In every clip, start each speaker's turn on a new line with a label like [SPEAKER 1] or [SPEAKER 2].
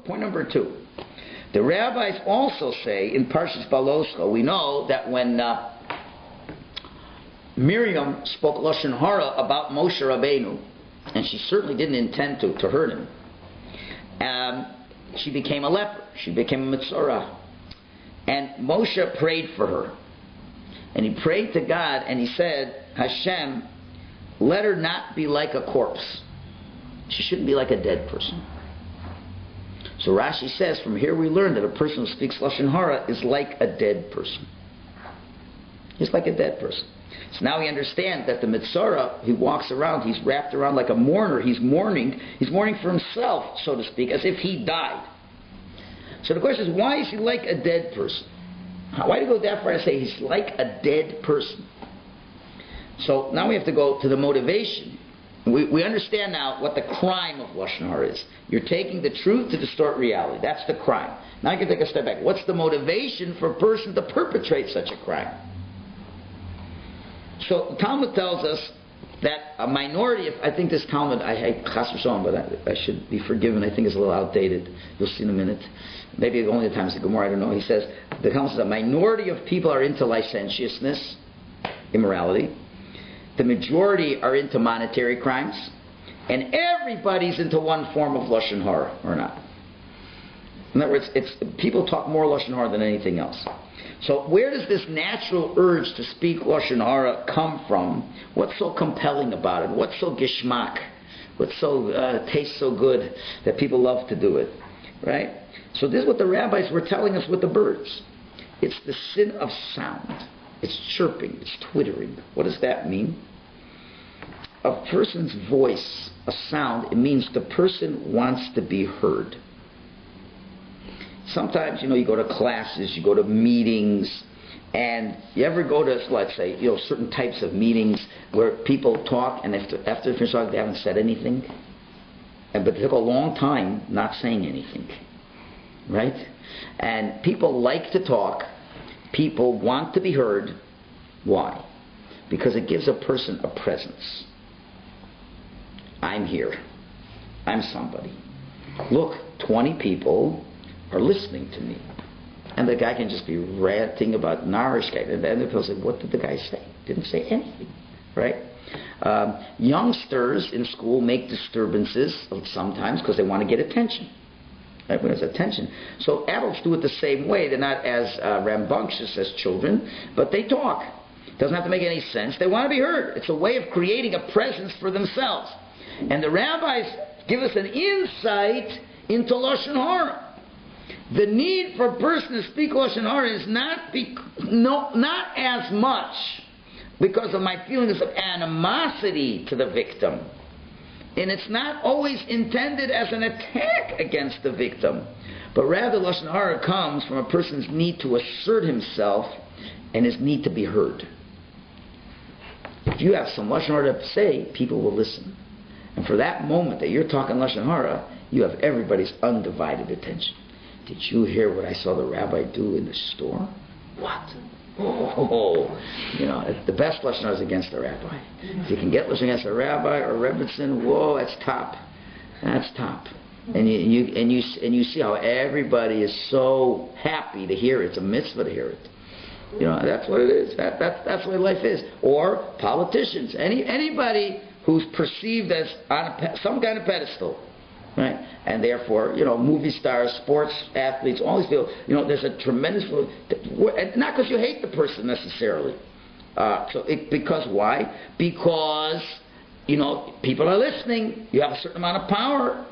[SPEAKER 1] point number 2. The rabbis also say in Parshas Baloscha, we know that when Miriam spoke Lashon Hara about Moshe Rabbeinu, and she certainly didn't intend to hurt him, she became a leper. She became a Metzora. And Moshe prayed for her. And he prayed to God and he said, Hashem, let her not be like a corpse. She shouldn't be like a dead person. So Rashi says, from here we learn that a person who speaks Lashon Hara is like a dead person. He's like a dead person. So now we understand that the Metzora, he walks around, he's wrapped around like a mourner. He's mourning for himself, so to speak, as if he died. So the question is, why is he like a dead person? Why do you go that far to say he's like a dead person? So now we have to go to the motivation. We understand now what the crime of Lashon Hara is. You're taking the truth to distort reality. That's the crime. Now you can take a step back. What's the motivation for a person to perpetrate such a crime? So the Talmud tells us that a minority of, I think this Talmud, I chas v'shalom, but I should be forgiven, I think it's a little outdated. You'll see in a minute. Maybe only the times the Gemara, I don't know. He says, the Talmud says a minority of people are into licentiousness, immorality. The majority are into monetary crimes. And everybody's into one form of Lashon Hara, or not. In other words, people talk more Lashon Hara than anything else. So where does this natural urge to speak Lashon Hara come from? What's so compelling about it? What's so gishmak? What's so tastes so good that people love to do it? Right? So this is what the rabbis were telling us with the birds. It's the sin of sound. It's chirping. It's twittering. What does that mean? A person's voice, a sound, it means the person wants to be heard. Sometimes, you go to classes, you go to meetings, and you ever go to, let's say, certain types of meetings where people talk, and after they finish talking, they haven't said anything, but they took a long time not saying anything, right? And people like to talk. People want to be heard. Why? Because it gives a person a presence. I'm here. I'm somebody. Look, 20 people are listening to me. And the guy can just be ranting about Narishkeit. And then people say, what did the guy say? Didn't say anything. Right? Youngsters in school make disturbances sometimes because they want to get attention. Right? When there's attention. So adults do it the same way. They're not as rambunctious as children, but they talk. It doesn't have to make any sense. They want to be heard. It's a way of creating a presence for themselves. And the rabbis give us an insight into Lashon Hara. The need for a person to speak Lashon Hara is not as much because of my feelings of animosity to the victim. And it's not always intended as an attack against the victim. But rather, Lashon Hara comes from a person's need to assert himself and his need to be heard. If you have some Lashon Hara to say, people will listen. And for that moment that you're talking Lashon Hara, you have everybody's undivided attention. Did you hear what I saw the rabbi do in the store? What? Oh, the best Lashon Hara is against the rabbi. If you can get Lashon against a rabbi or a rebbitzin, whoa, that's top. That's top. And you see how everybody is so happy to hear it. It's a mitzvah to hear it. That's what it is. That's the way life is. Or politicians. Anybody who's perceived as on some kind of pedestal. Right? And therefore, movie stars, sports athletes, all these people, there's a tremendous, not because you hate the person necessarily. Because why? Because, people are listening. You have a certain amount of power.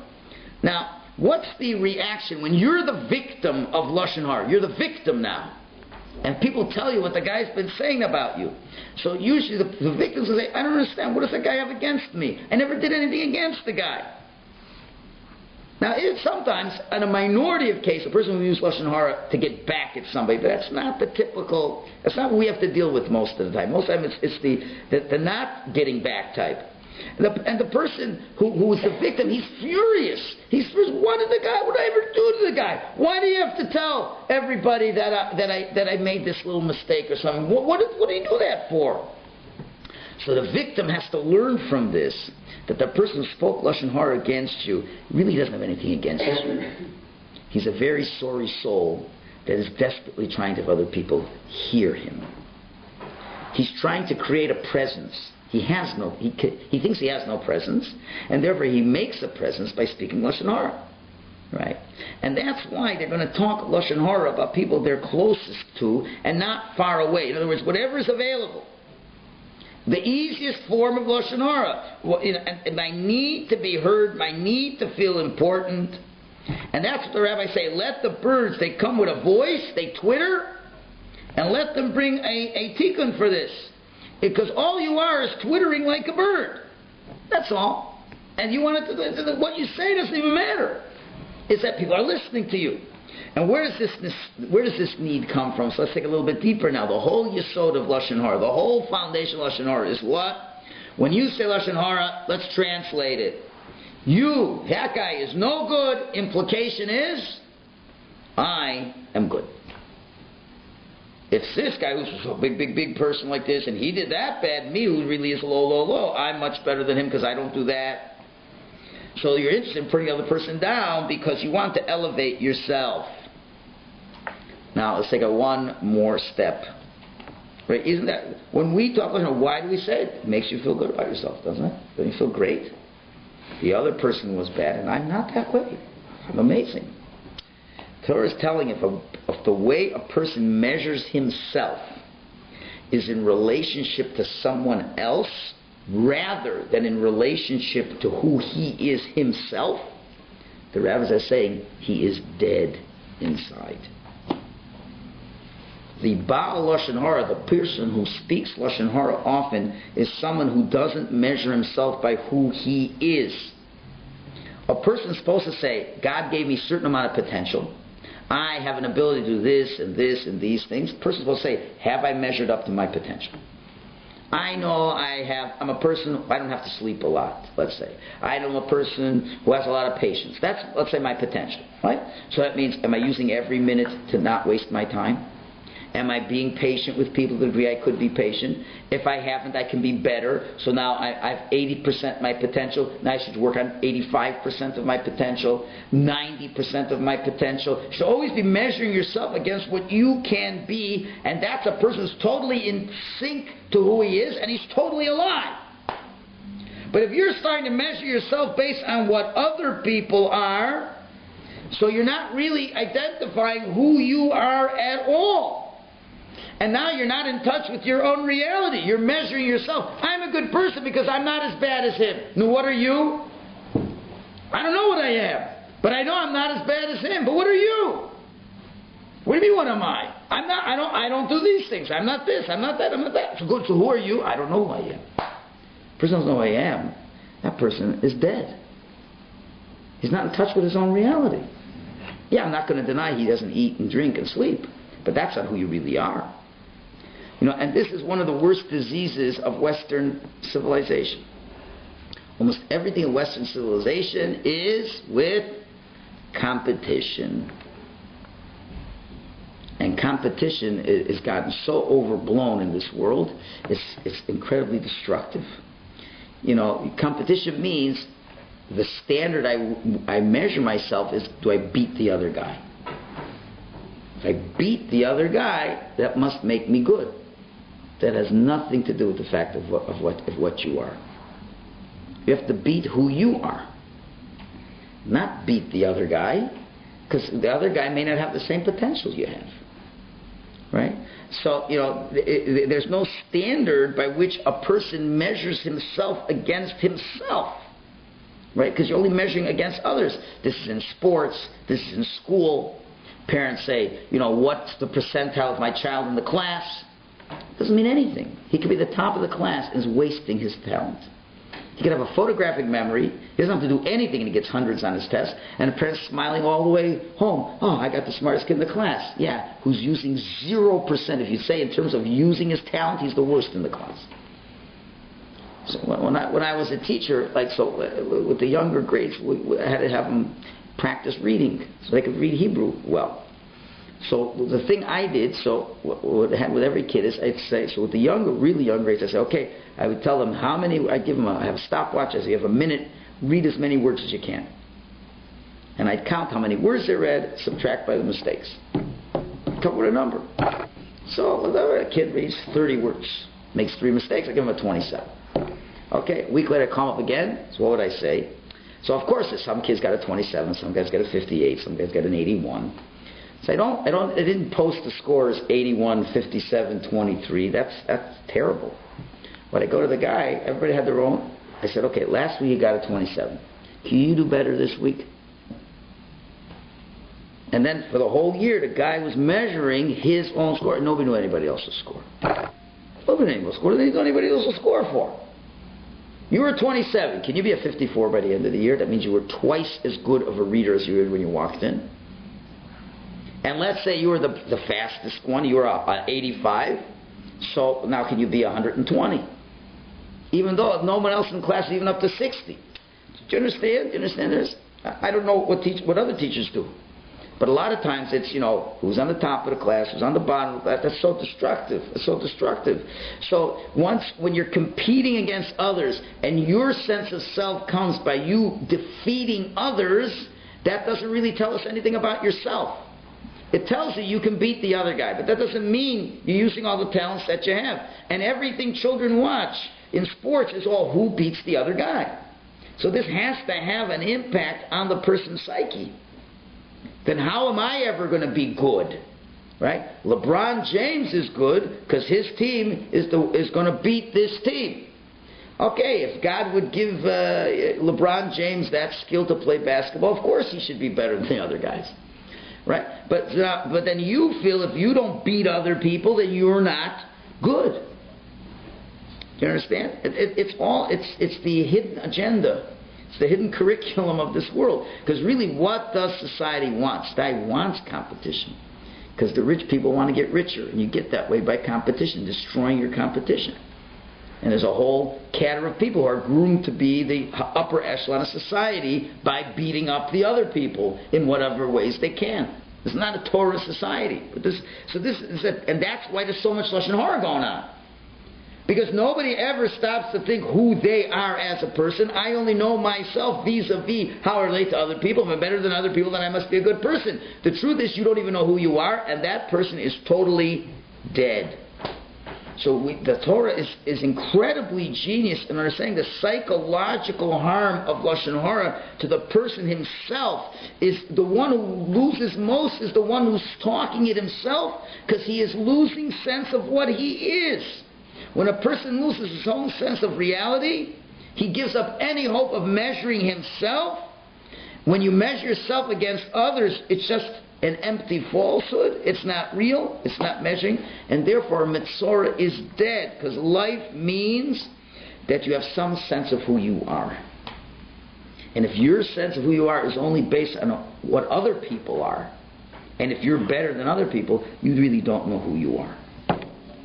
[SPEAKER 1] Now, what's the reaction when you're the victim of Lashon Hara? You're the victim now. And people tell you what the guy's been saying about you. So usually the victims will say, I don't understand. What does the guy have against me? I never did anything against the guy. Now, sometimes, in a minority of cases, a person will use Lashon Hara to get back at somebody, but that's not that's not what we have to deal with most of the time. Most of the time, it's the not getting back type. And the person who is the victim, he's furious. He's furious. What did I ever do to the guy? Why do you have to tell everybody that I made this little mistake or something? What do you do that for? So the victim has to learn from this that the person who spoke Lashon Hara against you really doesn't have anything against you. He's a very sorry soul that is desperately trying to have other people hear him. He's trying to create a presence. He thinks he has no presence, and therefore he makes a presence by speaking Lashon Hara. Right? And that's why they're going to talk Lashon Hara about people they're closest to and not far away. In other words, whatever is available. The easiest form of Lashon Hara. And my need to be heard, my need to feel important. And that's what the rabbis say. Let the birds, they come with a voice, they twitter, and let them bring a tikkun for this. Because all you are is twittering like a bird. That's all. And you want what you say doesn't even matter. It's that people are listening to you. And where does this need come from? So let's take a little bit deeper now. The whole yesod of Lashon Hara, the whole foundation of Lashon Hara is what? When you say Lashon Hara, let's translate it. That guy is no good. Implication is, I am good. If this guy who's a big person like this, and he did that bad, me who really is low, I'm much better than him because I don't do that. So you're interested in putting the other person down because you want to elevate yourself. Now let's take one more step. Right? Isn't that when we talk about why do we say it? It makes you feel good about yourself, doesn't it? Doesn't you feel great? The other person was bad, and I'm not that way. I'm amazing. Torah is telling if the way a person measures himself is in relationship to someone else rather than in relationship to who he is himself, the rabbis are saying he is dead inside. The Baal Lashon Hara, the person who speaks Lashon Hara often, is someone who doesn't measure himself by who he is. A person is supposed to say, God gave me a certain amount of potential. I have an ability to do this and these things. The person is supposed to say, have I measured up to my potential? I know I'm a person, I don't have to sleep a lot, let's say. I'm a person who has a lot of patience. That's, let's say, my potential, right? So that means, am I using every minute to not waste my time? Am I being patient with people to the degree I could be patient? If I haven't, I can be better. So now I've 80% my potential. Now I should work on 85% of my potential, 90% of my potential. You should always be measuring yourself against what you can be, and that's a person who's totally in sync to who he is, and he's totally alive. But if you're starting to measure yourself based on what other people are, so you're not really identifying who you are at all. And now you're not in touch with your own reality. You're measuring yourself. I'm a good person because I'm not as bad as him. Now what are you? I don't know what I am. But I know I'm not as bad as him. But what are you? What do you mean what am I? I don't do these things. I'm not this. I'm not that. I'm not that. So good. So who are you? I don't know who I am. The person doesn't know who I am. That person is dead. He's not in touch with his own reality. Yeah, I'm not going to deny he doesn't eat and drink and sleep. But that's not who you really are. And this is one of the worst diseases of Western civilization. Almost everything in Western civilization is with competition. And competition has gotten so overblown in this world, it's incredibly destructive. Competition means the standard I measure myself is, do I beat the other guy? If I beat the other guy, that must make me good. That has nothing to do with the fact of what you are. You have to beat who you are, not beat the other guy, because the other guy may not have the same potential you have. Right? So, there's no standard by which a person measures himself against himself. Right? Because you're only measuring against others. This is in sports, this is in school. Parents say, what's the percentile of my child in the class? Doesn't mean anything. He could be the top of the class and is wasting his talent. He could have a photographic memory. He doesn't have to do anything and he gets hundreds on his test. And the parent's smiling all the way home. Oh, I got the smartest kid in the class. Yeah, who's using 0%. If you say in terms of using his talent, he's the worst in the class. So when I was a teacher, with the younger grades, I had to have them practice reading so they could read Hebrew well. So the thing I did, with every kid is I'd say, so with the really young grades, I say, okay, I would tell them how many, I have a stopwatch, I say, you have a minute, read as many words as you can. And I'd count how many words they read, subtract by the mistakes. Come up with a number. So whatever, a kid reads 30 words, makes 3 mistakes, I give him a 27. Okay, a week later I come up again, so what would I say? So of course some kids got a 27, some guys got a 58, some guys got an 81. So I didn't post the scores 81, 57, 23. That's terrible. But I go to the guy, everybody had their own. I said, okay, last week you got a 27. Can you do better this week? And then for the whole year, the guy was measuring his own score. Nobody knew anybody else's score. Nobody knew anybody else's score. They didn't know anybody else's score for. You were 27. Can you be a 54 by the end of the year? That means you were twice as good of a reader as you were when you walked in. And let's say you were the fastest one. You were 85. So now can you be 120? Even though no one else in the class is even up to 60. Do you understand? Do you understand this? I don't know what other teachers do. But a lot of times it's, who's on the top of the class, who's on the bottom of the class. That's so destructive. It's so destructive. So when you're competing against others and your sense of self comes by you defeating others, that doesn't really tell us anything about yourself. It tells you you can beat the other guy, but that doesn't mean you're using all the talents that you have. And everything children watch in sports is all who beats the other guy. So this has to have an impact on the person's psyche. Then how am I ever going to be good? Right? LeBron James is good because his team is going to beat this team. Okay, if God would give LeBron James that skill to play basketball, of course he should be better than the other guys. Right? But then you feel if you don't beat other people, then you're not good. Do you understand? It's the hidden agenda. It's the hidden curriculum of this world. Because really, what does society want? Society wants competition. Because the rich people want to get richer. And you get that way by competition, destroying your competition. And there's a whole cadre of people who are groomed to be the upper echelon of society by beating up the other people in whatever ways they can. It's not a Torah society. And that's why there's so much Lashon Hara going on. Because nobody ever stops to think who they are as a person. I only know myself vis-a-vis how I relate to other people. If I'm better than other people, then I must be a good person. The truth is you don't even know who you are, and that person is totally dead. So the Torah is incredibly genius in understanding the psychological harm of Lashon Hara to the person himself. Is the one who loses most is the one who's talking it himself, because he is losing sense of what he is. When a person loses his own sense of reality, he gives up any hope of measuring himself. When you measure yourself against others, it's just an empty falsehood. It's not real. It's not measuring. And therefore, Metzora is dead. Because life means that you have some sense of who you are. And if your sense of who you are is only based on what other people are, and if you're better than other people, you really don't know who you are.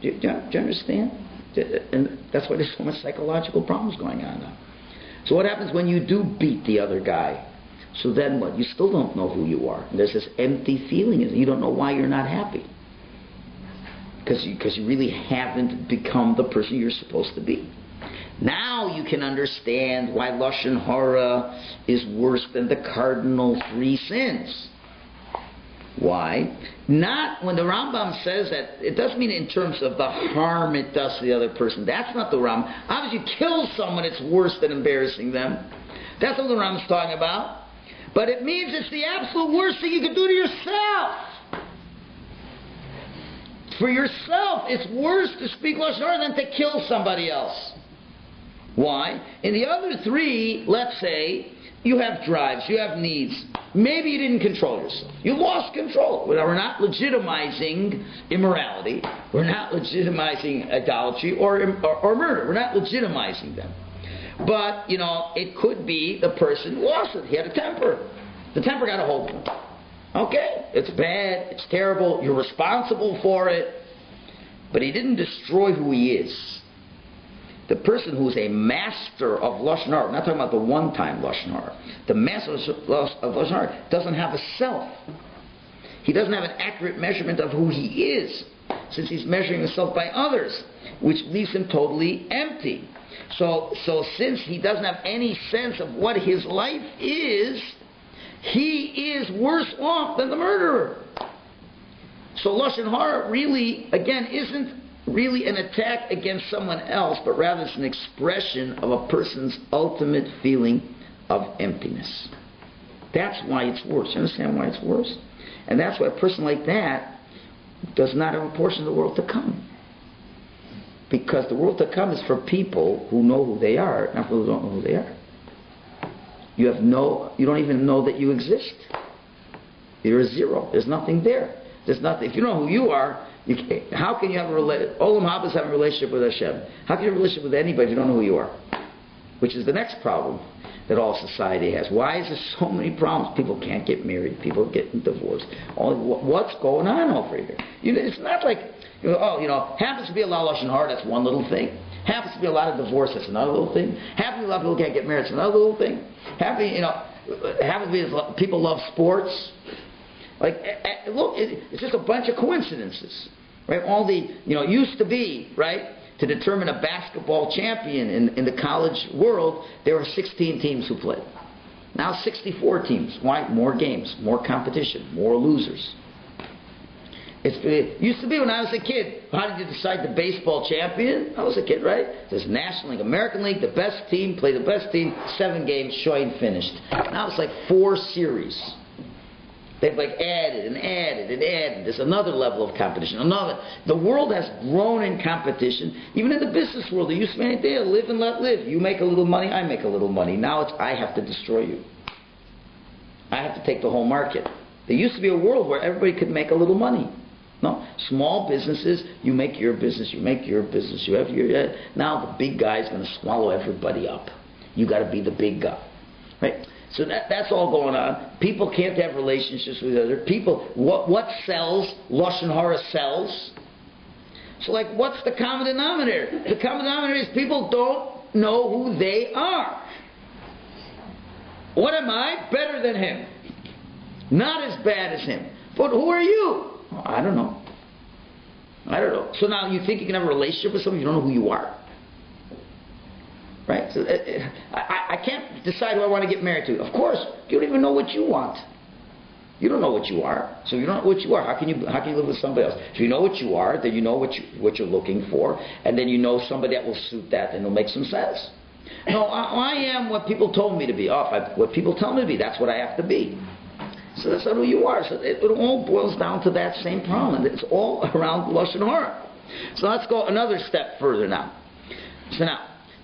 [SPEAKER 1] Do you understand? And that's why there's so much psychological problems going on now. So what happens when you do beat the other guy? So then what? You still don't know who you are. And there's this empty feeling. You don't know why you're not happy. Because you really haven't become the person you're supposed to be. Now you can understand why Lashon Hara is worse than the cardinal 3 sins. Why? Not when the Rambam says that, it doesn't mean in terms of the harm it does to the other person. That's not the Rambam. Obviously, you kill someone, it's worse than embarrassing them. That's what the Rambam's talking about. But it means it's the absolute worst thing you can do to yourself. For yourself, it's worse to speak Lashon Hara than to kill somebody else. Why? In the other 3, let's say, you have drives, you have needs. Maybe you didn't control yourself. You lost control. We're not legitimizing immorality. We're not legitimizing idolatry or murder. We're not legitimizing them. But, it could be the person lost it. He had a temper. The temper got a hold of him. Okay, it's bad, it's terrible, you're responsible for it. But he didn't destroy who he is. The person who's a master of Lashon Hara, we're not talking about the one-time Lashon Hara. The master of Lashon Hara doesn't have a self. He doesn't have an accurate measurement of who he is, since he's measuring himself by others, which leaves him totally empty. So since he doesn't have any sense of what his life is, he is worse off than the murderer. So Lashon Hara really, again, isn't really an attack against someone else, but rather it's an expression of a person's ultimate feeling of emptiness. That's why it's worse. You understand why it's worse? And that's why a person like that does not have a portion of the world to come. Because the world to come is for people who know who they are, not for people who don't know who they are. You don't even know that you exist. You're a zero. There's nothing there. There's nothing. If you know who you are, how can you have a relationship? Olam Haba is having a relationship with Hashem. How can you have a relationship with anybody if you don't know who you are? Which is the next problem that all society has. Why is there so many problems? People can't get married. People getting divorced. What's going on over here? It's not like, happens to be a lot of Lashon Hara, that's one little thing. Happens to be a lot of divorce, that's another little thing. Happens to be a lot of people can't get married, that's another little thing. Happens to be people love sports. Like, look, it's just a bunch of coincidences, right? All the, used to be, right, to determine a basketball champion in the college world, there were 16 teams who played. Now 64 teams. Why? More games, more competition, more losers. It used to be when I was a kid, how did you decide the baseball champion? I was a kid, right? There's National League, American League, the best team, play the best team, 7 games, Shoin finished. Now it's like 4 series. They've added and added and added. There's another level of competition. The world has grown in competition. Even in the business world, there used to be an idea, live and let live. You make a little money, I make a little money. Now it's I have to destroy you. I have to take the whole market. There used to be a world where everybody could make a little money. No, small businesses, you make your business, you make your business, you have your... now the big guy's going to swallow everybody up. You got to be the big guy. Right? So that's all going on. People can't have relationships with other people. What sells? Lashon Hara sells. So what's the common denominator? The common denominator is people don't know who they are. What am I? Better than him. Not as bad as him. But who are you? Oh, I don't know. So now you think you can have a relationship with someone, you don't know who you are. Right? So I can't decide who I want to get married to. Of course, you don't even know what you want. You don't know what you are. So you don't know what you are. How can you live with somebody else? If you know what you are, then you know what you're looking for, and then you know somebody that will suit that, and it'll make some sense. No, I am what people told me to be. What people tell me to be, that's what I have to be. So that's not who you are. So it all boils down to that same problem. It's all around Lashon Hara. So let's go another step further now.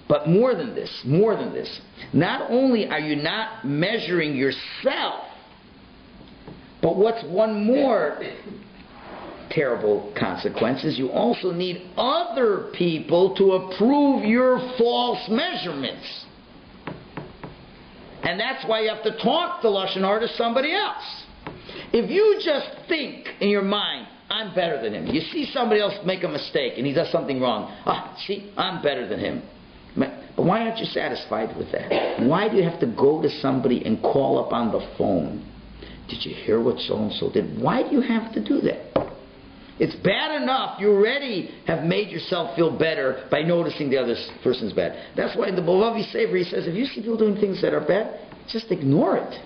[SPEAKER 1] But more than this, not only are you not measuring yourself, but what's one more terrible consequence is you also need other people to approve your false measurements. And that's why you have to talk to Lashon Hara to somebody else. If you just think in your mind, I'm better than him. You see somebody else make a mistake and he does something wrong. See, I'm better than him. But why aren't you satisfied with that? Why do you have to go to somebody and call up on the phone? Did you hear what so-and-so did? Why do you have to do that? It's bad enough you already have made yourself feel better by noticing the other person's bad. That's why in the Bovavi Saver he says, if you see people doing things that are bad, just ignore it.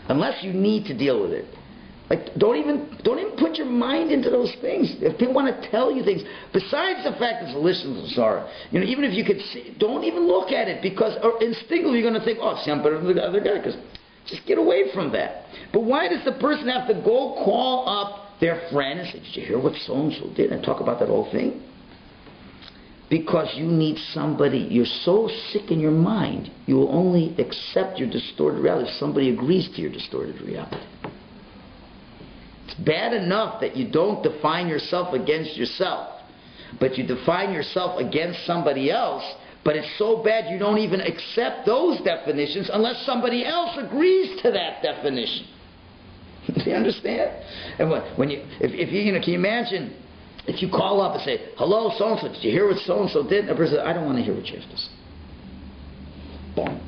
[SPEAKER 1] Unless you need to deal with it. Don't even put your mind into those things. If people want to tell you things, besides the fact it's delicious, sorry, even if you could see, don't even look at it, because instinctively you're going to think, see, I'm better than the other guy, because just get away from that. But why does the person have to go call up their friend and say, did you hear what so-and-so did, and talk about that whole thing? Because you need somebody. You're so sick in your mind, you will only accept your distorted reality if somebody agrees to your distorted reality. It's bad enough that you don't define yourself against yourself, but you define yourself against somebody else, but it's so bad you don't even accept those definitions unless somebody else agrees to that definition. Do you understand? And if you can you imagine if you call up and say, hello, so-and-so, did you hear what so-and-so did? And the person says, I don't want to hear what you have to say. Bump.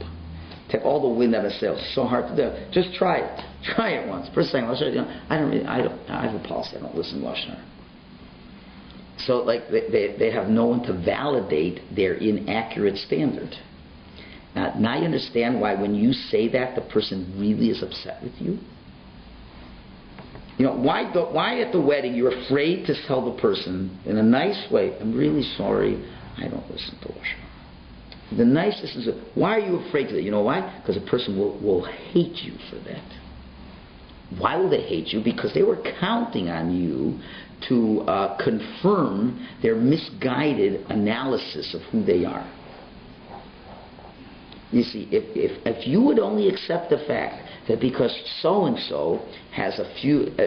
[SPEAKER 1] Take all the wind out of sails. It's so hard to do. Just try it. Try it once. First thing, I have a policy. I don't listen to Lashon Hara. So they have no one to validate their inaccurate standard. Now you understand why when you say that, the person really is upset with you? You know, why at the wedding you're afraid to tell the person in a nice way, I'm really sorry, I don't listen to worship. The nicest is, why are you afraid of that? You know why? Because a person will hate you for that. Why will they hate you? Because they were counting on you to confirm their misguided analysis of who they are. You see, if you would only accept the fact that because so-and-so has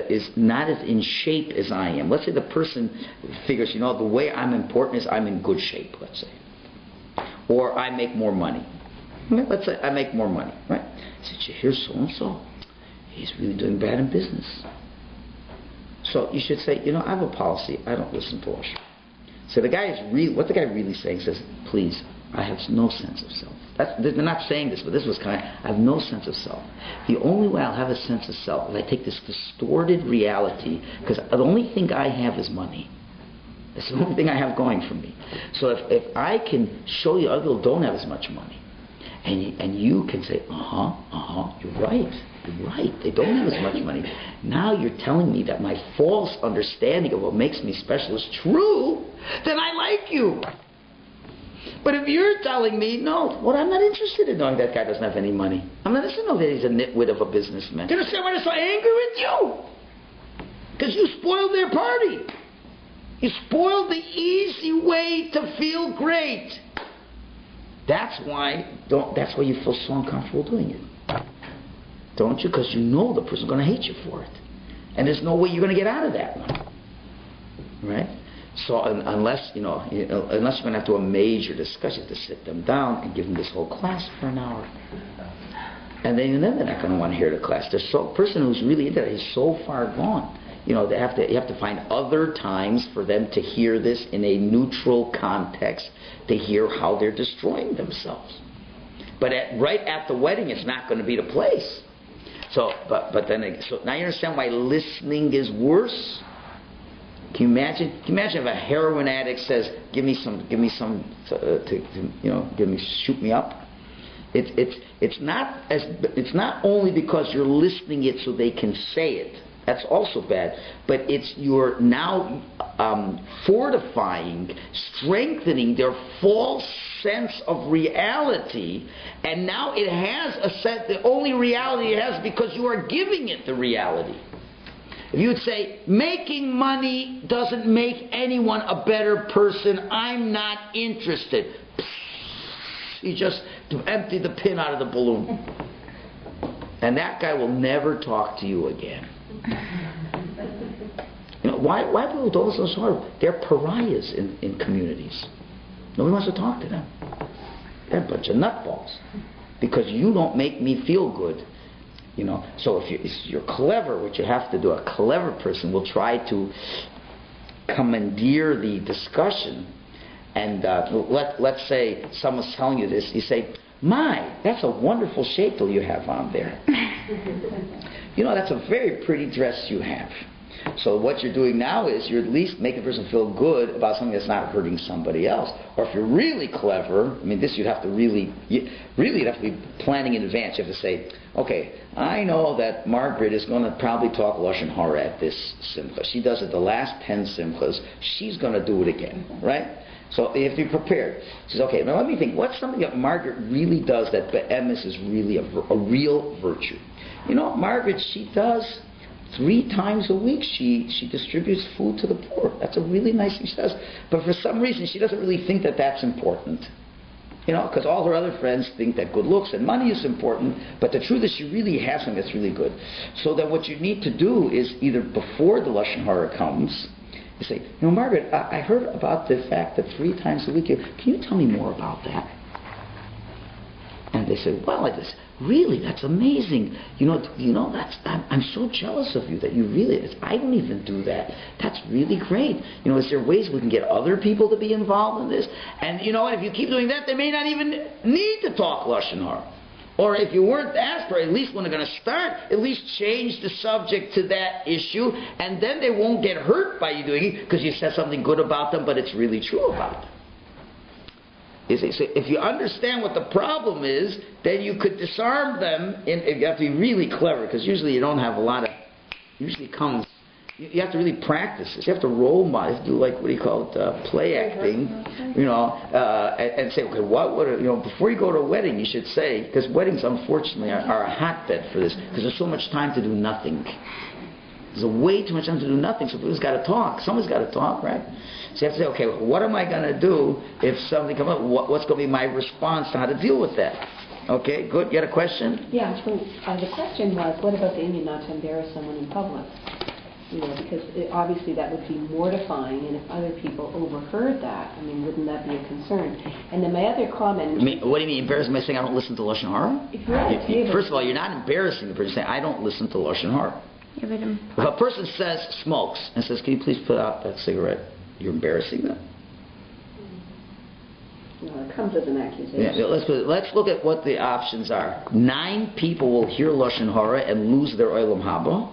[SPEAKER 1] is not as in shape as I am. Let's say the person figures, you know, the way I'm important is I'm in good shape, let's say. Or I make more money. Let's say I make more money, right? I said, you hear so-and-so? He's really doing bad in business. So you should say, you know, I have a policy. I don't listen to worship. So the guy is what the guy really saying says, please, I have no sense of self. They're not saying this, but this was kind of, I have no sense of self. The only way I'll have a sense of self is I take this distorted reality, because the only thing I have is money. It's the only thing I have going for me. So if I can show you other people don't have as much money, and you can say, you're right, they don't have as much money. Now you're telling me that my false understanding of what makes me special is true, then I like you. But if you're telling me, no, well, I'm not interested in knowing that guy doesn't have any money. I'm not interested in knowing that he's a nitwit of a businessman. Do you understand why they're so angry with you? Because you spoiled their party. You spoiled the easy way to feel great. That's why you feel so uncomfortable doing it. Don't you? Because you know the person's going to hate you for it. And there's no way you're going to get out of that one. Right? So unless you're going to have to do a major discussion, you have to sit them down and give them this whole class for an hour. And then they're not going to want to hear the class. The person who's really into that, he's so far gone. You know, you have to find other times for them to hear this in a neutral context, to hear how they're destroying themselves. But right at the wedding, it's not going to be the place. So now you understand why listening is worse. Can you imagine? Can you imagine if a heroin addict says, "Give me some, shoot me up"? It's not only because you're listening it so they can say it. That's also bad. But you're now fortifying, strengthening their false sense of reality, and now it has a set. The only reality it has because you are giving it the reality. If you would say, making money doesn't make anyone a better person, I'm not interested. You just empty the pin out of the balloon. And that guy will never talk to you again. You know, why people do this so hard? They're pariahs in communities. Nobody wants to talk to them. They're a bunch of nutballs. Because you don't make me feel good. You know, so if you're clever, what you have to do, a clever person will try to commandeer the discussion. And let's say someone's telling you this, you say, "My, that's a wonderful sheitel you have on there. You know, that's a very pretty dress you have." So what you're doing now is you're at least making a person feel good about something that's not hurting somebody else. Or if you're really clever, I mean, this you'd have to you'd have to be planning in advance. You have to say, okay, I know that Margaret is going to probably talk Lashon Hara at this simcha. She does it the last 10 simchas. She's going to do it again, right? So you have to be prepared. She says, okay, now let me think. What's something that Margaret really does that be'emes is really a real virtue? You know, Margaret, she does 3 times a week she distributes food to the poor. That's a really nice thing she does. But for some reason, she doesn't really think that that's important. You know, because all her other friends think that good looks and money is important. But the truth is she really has something that's really good. So that what you need to do is either before the Lashon Hara comes, you say, you know, Margaret, I heard about the fact that 3 times a week, can you tell me more about that? And they say, well, really, that's amazing. You know, I'm so jealous of you that you really, I don't even do that. That's really great. You know, is there ways we can get other people to be involved in this? And you know what, if you keep doing that, they may not even need to talk Lashon Hara. Or if you weren't asked for, at least when they're going to start, at least change the subject to that issue, and then they won't get hurt by you doing it because you said something good about them, but it's really true about them. You see, so if you understand what the problem is, then you could disarm them. You have to be really clever, because usually you don't have a lot of. Usually comes. You have to really practice this. You have to role model. You have to do, like, what do you call it, play acting, and say, okay, what would before you go to a wedding, you should say, because weddings unfortunately are a hotbed for this, because there's so much time to do nothing. There's way too much time to do nothing, so people's got to talk. Someone's got to talk, right? So you have to say, okay, what am I going to do if something comes up? What's going to be my response to how to deal with that? Okay, good. You had a question?
[SPEAKER 2] Yeah, so the question was, what about the Indian not to embarrass someone in public? Because obviously that would be mortifying, and if other people overheard that, wouldn't that be a concern? And then my other comment...
[SPEAKER 1] what do you mean, embarrassing by saying I don't listen to Lashon Hara?
[SPEAKER 2] If you're at a table...
[SPEAKER 1] First of all, you're not embarrassing the person. You're saying, I don't listen to Lashon Hara.
[SPEAKER 3] Yeah,
[SPEAKER 1] if a person smokes and says, can you please put out that cigarette, you're embarrassing them.
[SPEAKER 2] Well, it comes as an accusation.
[SPEAKER 1] Yeah, let's look at what the options are. 9 people will hear Lashon Hara and lose their Olam Haba.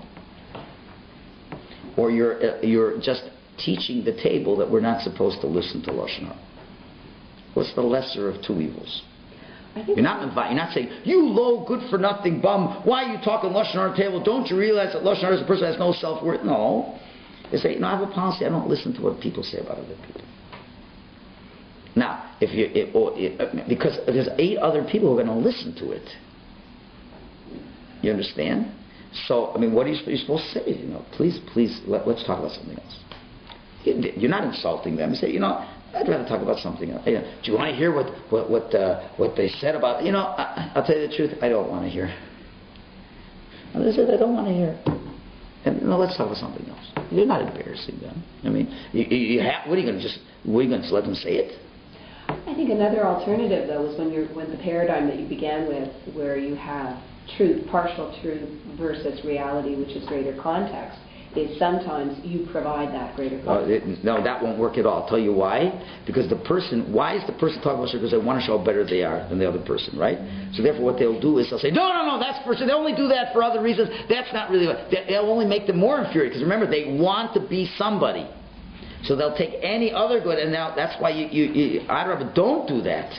[SPEAKER 1] Or you're just teaching the table that we're not supposed to listen to Lashon Hara. What's the lesser of 2 evils? You're not saying, you low, good-for-nothing bum, why are you talking Lashon Hara table? Don't you realize that Lashon Hara is a person who has no self-worth? No. They say, I have a policy, I don't listen to what people say about other people. Now, because there's 8 other people who are going to listen to it. You understand? So, what are you supposed to say? Please, let's talk about something else. You're not insulting them. You say, I'd rather talk about something else. Do you want to hear what they said about? I'll tell you the truth. I don't want to hear. They said I don't want to hear. And let's talk about something else. You're not embarrassing them. What are you going to let them say it?
[SPEAKER 2] I think another alternative, though, is when the paradigm that you began with, where you have truth, partial truth versus reality, which is greater context, is sometimes you provide that greater context.
[SPEAKER 1] No, that won't work at all. I'll tell you why. Because why is the person talking about it? Because they want to show how better they are than the other person, right? So therefore what they'll do is they'll say, no, that's person. They only do that for other reasons. That's not really, they'll only make them more inferior. Because remember, they want to be somebody. So they'll take any other good, and now that's why I'd rather don't do that.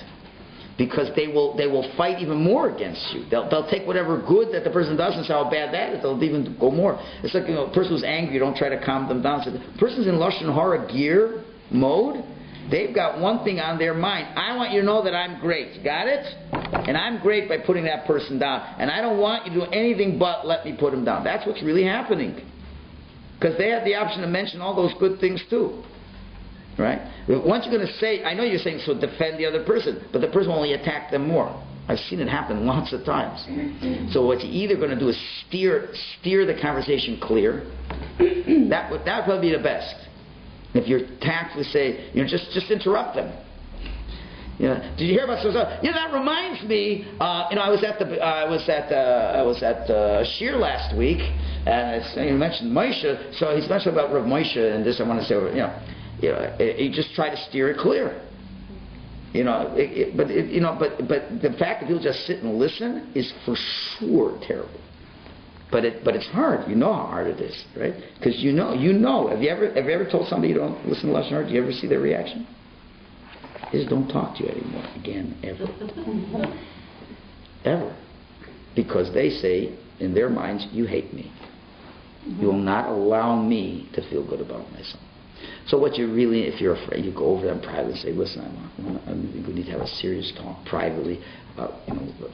[SPEAKER 1] Because they will fight even more against you. They'll take whatever good that the person does and say how bad that is. They'll even go more. It's like a person who's angry. You don't try to calm them down. So the person's in Lashon Hara gear mode. They've got one thing on their mind. I want you to know that I'm great. Got it? And I'm great by putting that person down. And I don't want you to do anything but let me put him down. That's what's really happening. Because they have the option to mention all those good things too. Right? Once you're going to say, I know you're saying so defend the other person, but the person will only attack them more. I've seen it happen lots of times. So what you're either going to do is steer the conversation clear. That would probably be the best. If you're tactfully say, just interrupt them. Did you hear about so? That reminds me. I was at Shir last week, and you mentioned Moshe. So he's mentioned about Rav Moshe, and this I want to say. You just try to steer it clear. But the fact that people just sit and listen is for sure terrible. But it's hard. You know how hard it is, right? Because you know. Have you ever told somebody you don't listen to Lashon Hara? Do you ever see their reaction? They just don't talk to you anymore again, ever, ever, because they say in their minds, you hate me. You will not allow me to feel good about myself. So what you really, if you're afraid, you go over them privately and say, listen, we need to have a serious talk privately about,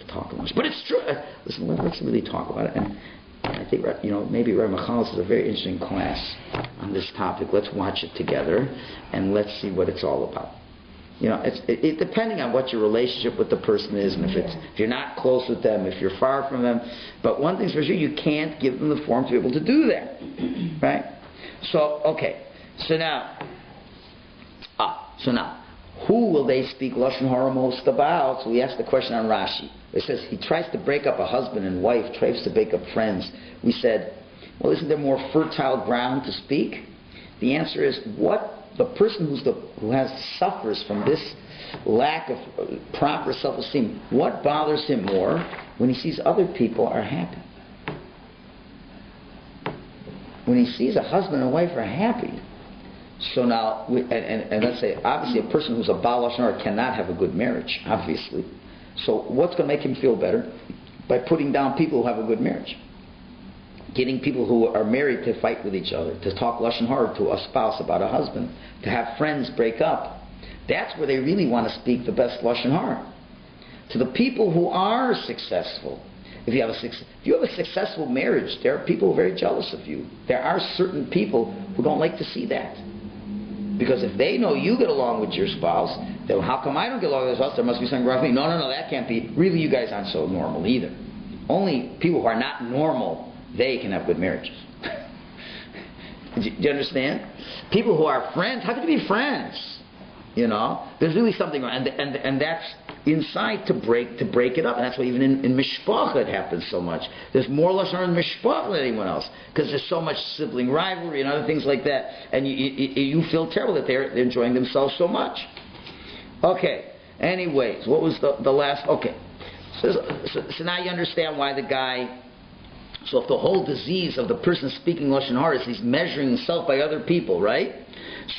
[SPEAKER 1] talking. But it's true. Listen, let's really talk about it. And I think, maybe Rabbi Michalowicz is a very interesting class on this topic. Let's watch it together and let's see what it's all about. It's depending on what your relationship with the person is, and if you're not close with them, if you're far from them. But one thing's for sure, you can't give them the form to be able to do that, right? So okay. So now, who will they speak Lashon Hara most about? So we asked the question on Rashi. It says he tries to break up a husband and wife, tries to break up friends. We said, well, isn't there more fertile ground to speak? The answer is, what the person who suffers from this lack of proper self-esteem, what bothers him more when he sees other people are happy? When he sees a husband and wife are happy, So now, and let's say, obviously a person who's a Baal Lashon Hara cannot have a good marriage, obviously. So what's going to make him feel better? By putting down people who have a good marriage. Getting people who are married to fight with each other, to talk Lashon Hara to a spouse about a husband, to have friends break up. That's where they really want to speak the best Lashon Hara. To the people who are successful. If you have a successful marriage, there are people very jealous of you. There are certain people who don't like to see that. Because if they know you get along with your spouse, then how come I don't get along with my spouse? There must be something wrong with me. No, that can't be. Really, you guys aren't so normal either. Only people who are not normal, they can have good marriages. Do you understand? People who are friends, how can you be friends? You know, there's really something wrong, and that's inside to break it up, and that's why even in mishpacha it happens so much. There's more Lashon Hara in mishpacha than anyone else, because there's so much sibling rivalry and other things like that, and you feel terrible that they're enjoying themselves so much. Okay. Anyways, what was the last? Okay. So now you understand why the guy. So if the whole disease of the person speaking Lashon Hara is he's measuring himself by other people, right?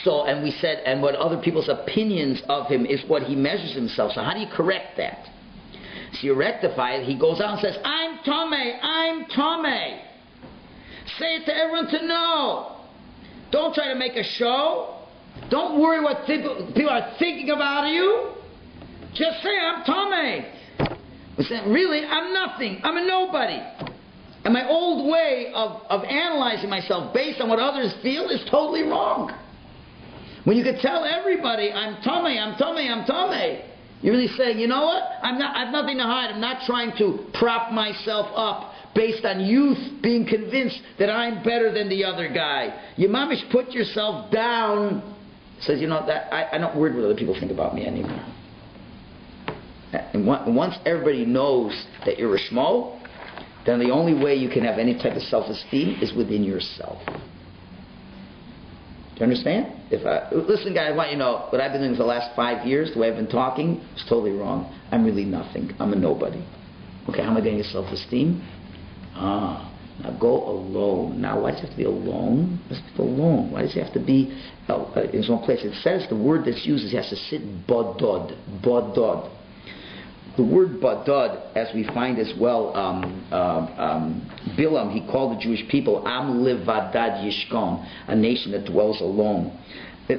[SPEAKER 1] So, and we said, and what other people's opinions of him is what he measures himself. So how do you correct that? So you rectify it. He goes out and says, I'm Thu May, I'm Thu May. Say it to everyone to know. Don't try to make a show. Don't worry what people are thinking about you. Just say, I'm Thu May. We said, really, I'm nothing. I'm a nobody. And my old way of analyzing myself based on what others feel is totally wrong. When you could tell everybody, I'm Thu May, I'm Thu May, I'm Thu May, you're really saying, you know what? I have nothing to hide. I'm not trying to prop myself up based on youth being convinced that I'm better than the other guy. You mamish put yourself down. Says, you know, that I'm not worried what other people think about me anymore. And once everybody knows that you're a shmo, then the only way you can have any type of self-esteem is within yourself. Do you understand? Listen, guys, I want you to know what I've been doing for the last 5 years, the way I've been talking, is totally wrong. I'm really nothing. I'm a nobody. Okay, how am I getting self-esteem? Now go alone. Now, why does it have to be alone? Let's be alone. Why does it have to be in his own place? It says the word that's used is he has to sit bodod. Bodod. The word badad, as we find as well, Bilam, he called the Jewish people Am Levadad Yishkon, a nation that dwells alone.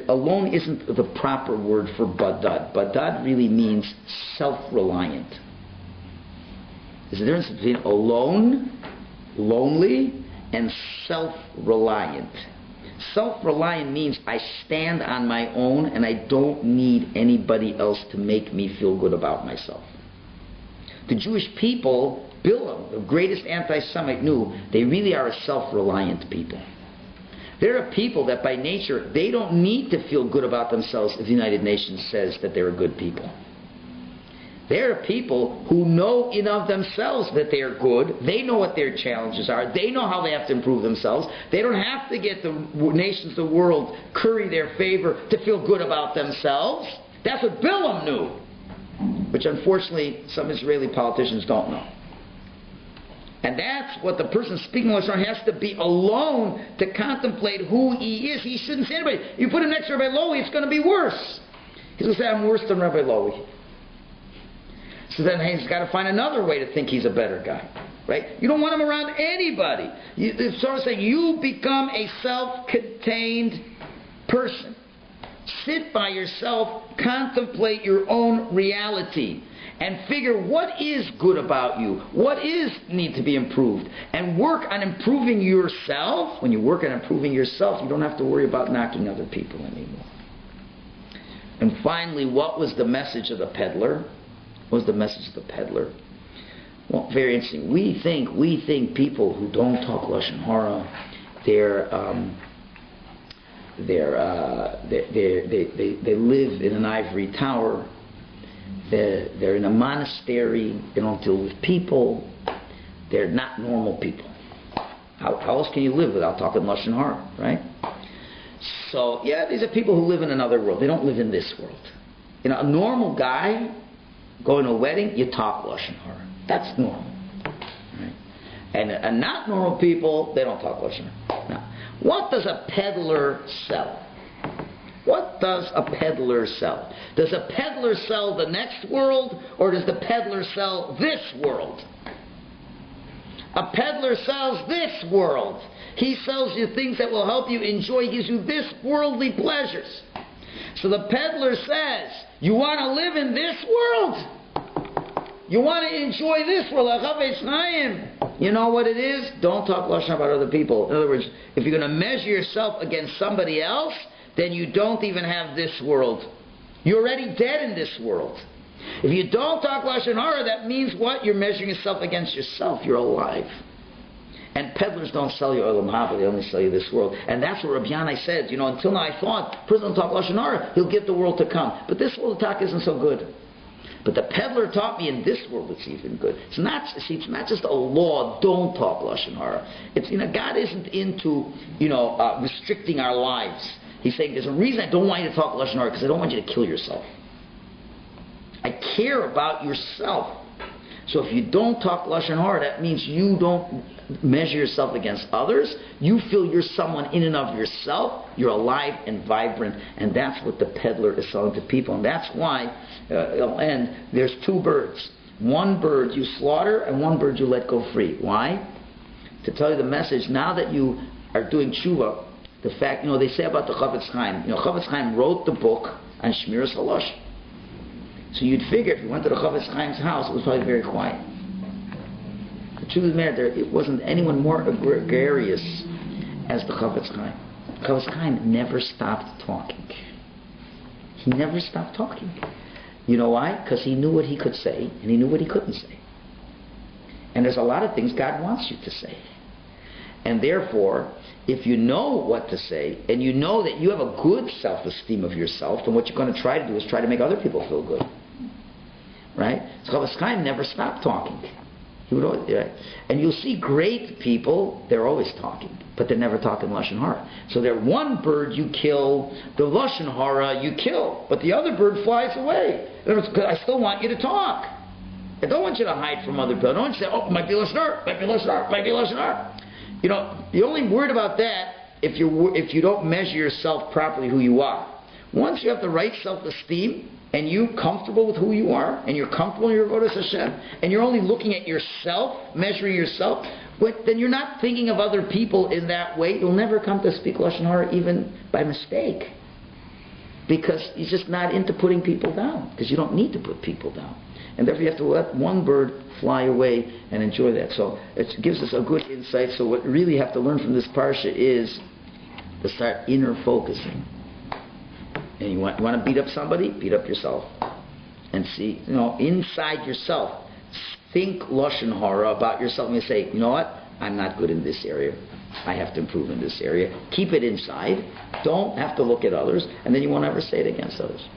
[SPEAKER 1] Alone isn't the proper word for badad. Badad really means self-reliant. There's a difference between alone, lonely, and self-reliant. Self-reliant means I stand on my own and I don't need anybody else to make me feel good about myself. The Jewish people, Bilam, the greatest anti-Semite, knew they really are a self-reliant people. They're a people that by nature, they don't need to feel good about themselves if the United Nations says that they're a good people. They're a people who know in of themselves that they're good. They know what their challenges are. They know how they have to improve themselves. They don't have to get the nations of the world curry their favor to feel good about themselves. That's what Bilam knew, which unfortunately some Israeli politicians don't know. And that's what the person speaking Lashon Hara has to be alone to contemplate who he is. He shouldn't say anybody. You put him next to Rabbi Lowy, it's going to be worse. He's going to say, I'm worse than Rabbi Lowy. So then he's got to find another way to think he's a better guy. Right? You don't want him around anybody. It's sort of saying you become a self-contained person. Sit by yourself, contemplate your own reality, and figure what is good about you, what is need to be improved, and work on improving yourself. When you work on improving yourself, you don't have to worry about knocking other people anymore. And finally, what was the message of the peddler? What was the message of the peddler? Well, very interesting. We think people who don't talk Lashon Hara, they live in an ivory tower. They're in a monastery. They don't deal with people. They're not normal people. How else can you live without talking Lashon Hara, right? So, yeah, these are people who live in another world. They don't live in this world. You know, a normal guy going to a wedding, you talk Lashon Hara. That's normal. Right? And not normal people, they don't talk Lashon Hara. Now, what does a peddler sell? What does a peddler sell? Does a peddler sell the next world, or does the peddler sell this world? A peddler sells this world. He sells you things that will help you enjoy, gives you this worldly pleasures. So the peddler says, you want to live in this world? You want to enjoy this world? You know what it is? Don't talk lashon about other people. In other words, if you're going to measure yourself against somebody else, then you don't even have this world. You're already dead in this world. If you don't talk lashon hara, that means what? You're measuring yourself against yourself. You're alive. And peddlers don't sell you olam haba, they only sell you this world. And that's what Rabbi Yanai said. Until now I thought, a person don't talk lashon hara, he'll get the world to come. But this world talk isn't so good. But the peddler taught me in this world it's even good. It's not just a law, don't talk lashon hara. God isn't into, restricting our lives. He's saying there's a reason I don't want you to talk lashon hara, because I don't want you to kill yourself. I care about yourself. So if you don't talk lashon hara, that means you don't measure yourself against others. You feel you're someone in and of yourself. You're alive and vibrant, and that's what the peddler is selling to people. And that's why, there's two birds. One bird you slaughter, and one bird you let go free. Why? To tell you the message. Now that you are doing tshuva, the fact, they say about the Chofetz Chaim. Chofetz Chaim wrote the book on Shmiras Halosh. So you'd figure if you went to the Chofetz Chaim's house, it was probably very quiet. The truth of the matter, it wasn't anyone more gregarious as the Chofetz Chaim. Chofetz Chaim never stopped talking. He never stopped talking. You know why? Because he knew what he could say, and he knew what he couldn't say. And there's a lot of things God wants you to say. And therefore, if you know what to say, and you know that you have a good self-esteem of yourself, then what you're going to try to do is try to make other people feel good. Right? So Chofetz Chaim never stopped talking. He would always, right? And you'll see great people, they're always talking, but they're never talking lashon hara. So there, one bird you kill, the lashon hara you kill, but the other bird flies away. In other words, I still want you to talk. I don't want you to hide from other people. I don't want you to say, might be lashon hara, might be lashon hara, might be lashon hara. You're only worried about that if you don't measure yourself properly who you are. Once you have the right self-esteem, and you're comfortable with who you are, and you're comfortable in your avodas Hashem, and you're only looking at yourself, measuring yourself, then you're not thinking of other people in that way. You'll never come to speak lashon hara even by mistake, because you're just not into putting people down, because you don't need to put people down. And therefore you have to let one bird fly away and enjoy that. So it gives us a good insight. So what we really have to learn from this parsha is to start inner focusing. And you want to beat up somebody? Beat up yourself. And see, inside yourself, think lashon hara about yourself, and you say, you know what? I'm not good in this area. I have to improve in this area. Keep it inside. Don't have to look at others, and then you won't ever say it against others.